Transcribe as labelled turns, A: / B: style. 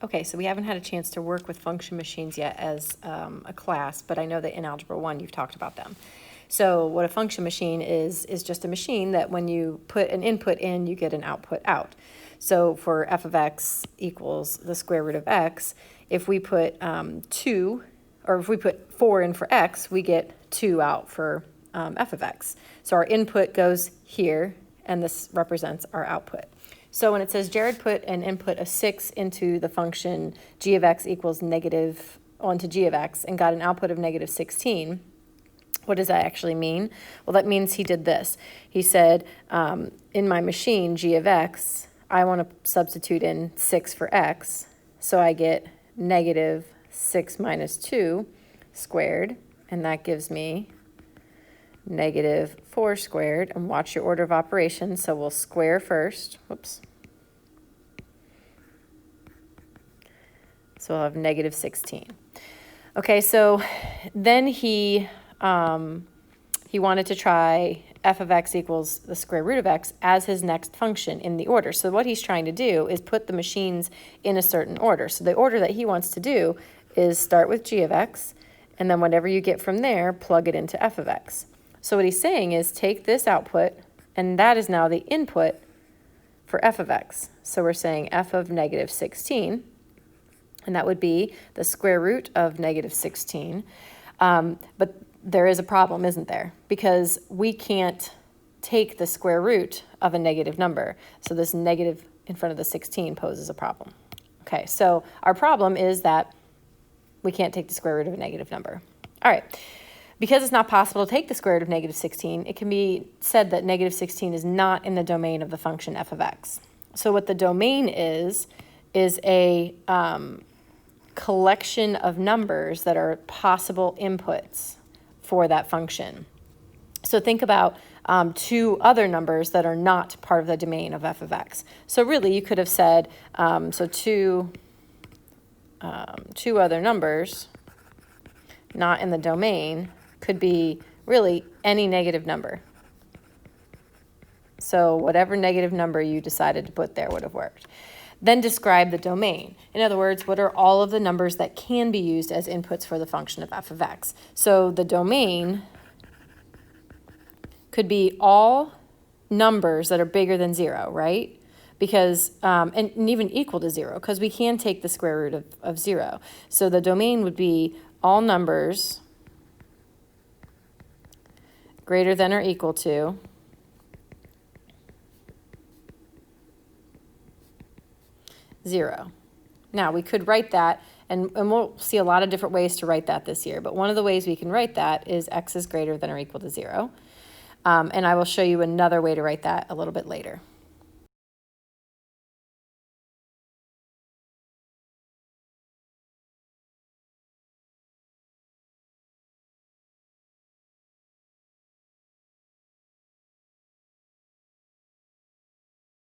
A: Okay, so we haven't had a chance to work with function machines yet as a class, but I know that in Algebra 1 you've talked about them. So what a function machine is just a machine that when you put an input in, you get an output out. So for f of x equals the square root of x, if we put 2, or if we put 4 in for x, we get 2 out for f of x. So our input goes here, and this represents our output. So when it says Jared put an input of 6 into the function g of x equals negative onto g of x and got an output of negative 16, what does that actually mean? Well, that means he did this. He said, in my machine, g of x, I want to substitute in 6 for x, so I get negative 6 minus 2 squared, and that gives me negative 4 squared. And watch your order of operations, so we'll square first. Whoops. So we'll have negative 16. Okay, so then he wanted to try f of x equals the square root of x as his next function in the order. So what he's trying to do is put the machines in a certain order. So the order that he wants to do is start with g of x, and then whatever you get from there, plug it into f of x. So what he's saying is take this output, and that is now the input for f of x. So we're saying f of negative 16, and that would be the square root of negative 16. But there is a problem, isn't there? Because we can't take the square root of a negative number. So this negative in front of the 16 poses a problem. Okay, so our problem is that we can't take the square root of a negative number. All right, because it's not possible to take the square root of negative 16, it can be said that negative 16 is not in the domain of the function f of x. So what the domain is a collection of numbers that are possible inputs for that function. So think about two other numbers that are not part of the domain of f of x. So really you could have said, two other numbers not in the domain could be really any negative number. So whatever negative number you decided to put there would have worked. Then describe the domain. In other words, what are all of the numbers that can be used as inputs for the function of f of x? So the domain could be all numbers that are bigger than 0, right? Because, and even equal to 0, because we can take the square root of 0. So the domain would be all numbers greater than or equal to 0. Now, we could write that, and we'll see a lot of different ways to write that this year, but one of the ways we can write that is x is greater than or equal to 0. And I will show you another way to write that a little bit later.